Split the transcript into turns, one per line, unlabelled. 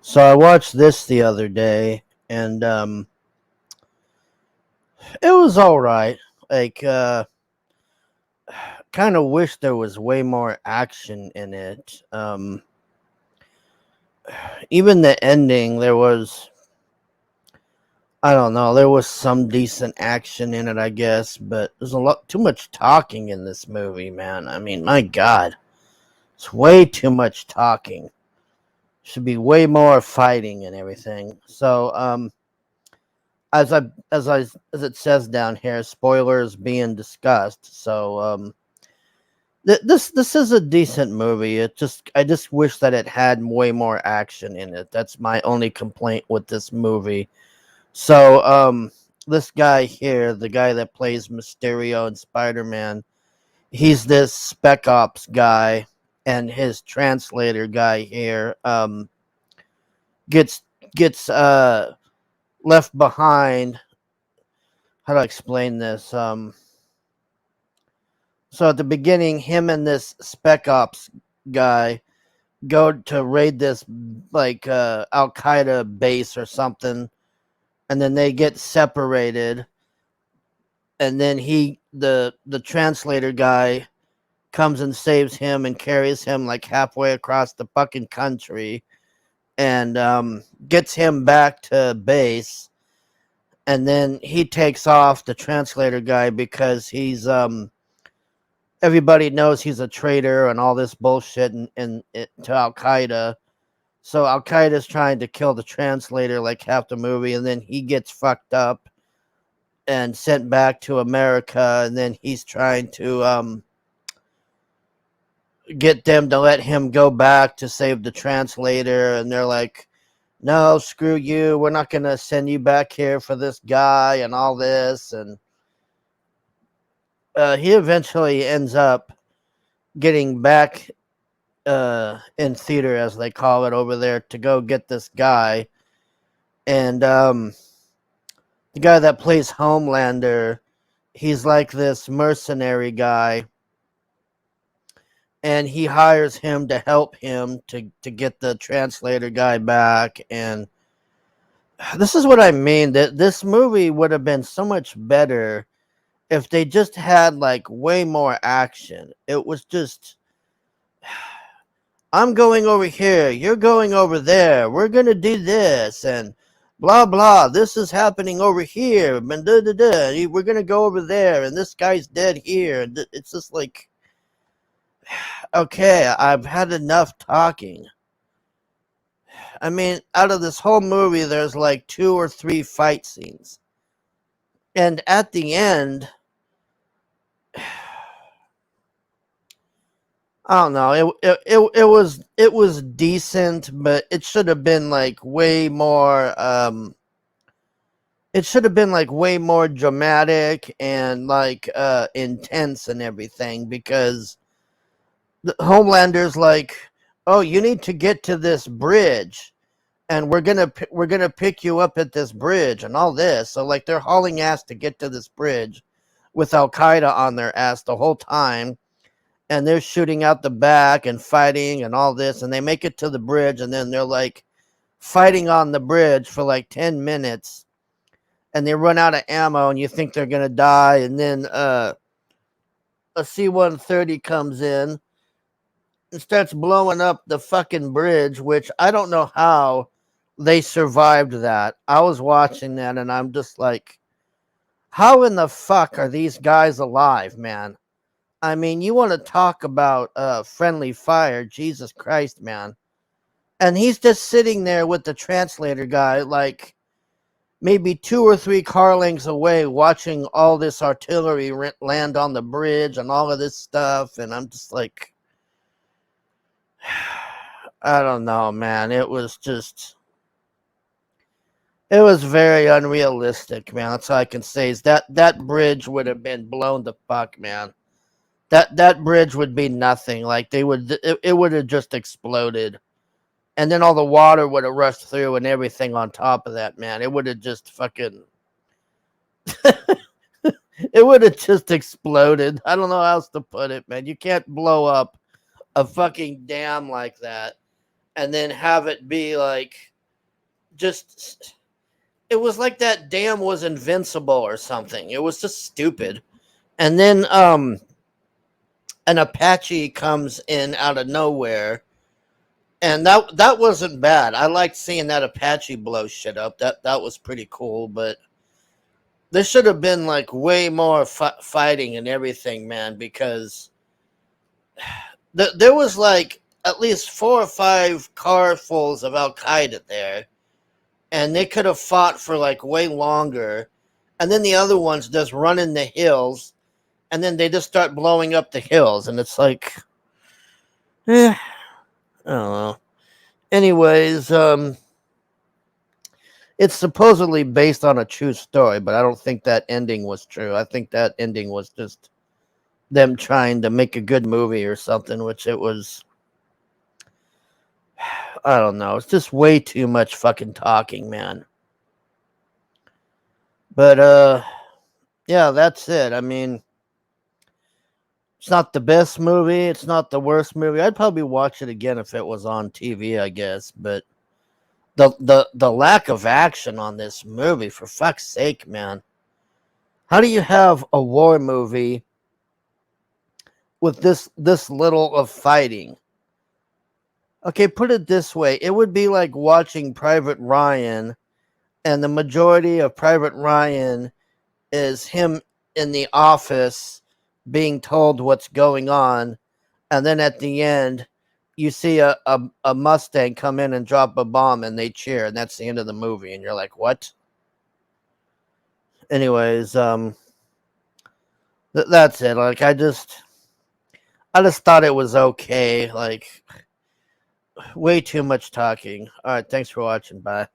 So I watched this the other day, and it was all right. Like, kind of wish there was way more action in it. Even the ending, there was, I don't know, there was some decent action in it, I guess, but there's a lot too much talking in this movie, man. I mean, my God, it's way too much talking. Should be way more fighting and everything. So, as it says down here, spoilers being discussed. So this is a decent movie. I just wish that it had way more action in it. That's my only complaint with this movie. So this guy here, the guy that plays Mysterio and Spider-Man, he's this Spec Ops guy, and his translator guy here gets gets left behind. How do I explain this? So at the beginning, him and this Spec Ops guy go to raid this like Al Qaeda base or something, and then they get separated. And then the translator guy, comes and saves him and carries him like halfway across the fucking country, and gets him back to base. And then he takes off, the translator guy, because he's everybody knows he's a traitor and all this bullshit to Al Qaeda. So Al Qaeda's trying to kill the translator like half the movie, and then he gets fucked up and sent back to America, and then he's trying to get them to let him go back to save the translator, and they're like, "No, screw you. We're not gonna send you back here for this guy and all this." And he eventually ends up getting back in theater, as they call it over there, to go get this guy. And the guy that plays Homelander, he's like this mercenary guy, and he hires him to help him to get the translator guy back. And this is what I mean, that this movie would have been so much better if they just had like way more action. It was just, I'm going over here, you're going over there, we're gonna do this, and blah blah, this is happening over here, and da, da, da, we're gonna go over there, and this guy's dead here. It's just like, okay, I've had enough talking. I mean, out of this whole movie, there's like 2 or 3 fight scenes, and at the end, I don't know. It was decent, but it should have been like way more. It should have been like way more dramatic and like intense and everything, because the Homelander's like, "Oh, you need to get to this bridge, and we're gonna pick you up at this bridge and all this." So like they're hauling ass to get to this bridge, with Al Qaeda on their ass the whole time, and they're shooting out the back and fighting and all this, and they make it to the bridge, and then they're like fighting on the bridge for like 10 minutes, and they run out of ammo, and you think they're gonna die, and then a C-130 comes in and starts blowing up the fucking bridge, which I don't know how they survived that. I was watching that, and I'm just like, how in the fuck are these guys alive, man? I mean, you want to talk about friendly fire, Jesus Christ, man. And he's just sitting there with the translator guy, like maybe 2 or 3 car lengths away, watching all this artillery land on the bridge and all of this stuff. And I'm just like, I don't know, man. It was very unrealistic, man. That's all I can say, is that bridge would have been blown the fuck, man. That bridge would be nothing. Like it would have just exploded, and then all the water would have rushed through and everything on top of that, man. It would have just fucking, it would have just exploded. I don't know how else to put it, man. You can't blow up a fucking dam like that and then have it be like just it was like that dam was invincible or something. It was just stupid. And then an Apache comes in out of nowhere, and that wasn't bad. I liked seeing that Apache blow shit up. That was pretty cool, but there should have been like way more fighting and everything, man, because there was like at least 4 or 5 carfuls of Al Qaeda there, and they could have fought for like way longer. And then the other ones just run in the hills, and then they just start blowing up the hills, and it's like, I don't know. Anyways, it's supposedly based on a true story, but I don't think that ending was true. I think that ending was just them trying to make a good movie or something, which it was. I don't know. It's just way too much fucking talking, man. But yeah, that's it. I mean, it's not the best movie. It's not the worst movie. I'd probably watch it again if it was on TV, I guess. But the lack of action on this movie, for fuck's sake, man. How do you have a war movie with this little of fighting? Okay, put it this way. It would be like watching Private Ryan, and the majority of Private Ryan is him in the office being told what's going on, and then at the end you see a Mustang come in and drop a bomb and they cheer, and that's the end of the movie, and you're like, what? Anyways, that's it. Like, I just thought it was okay. Like, way too much talking. All right, thanks for watching. Bye.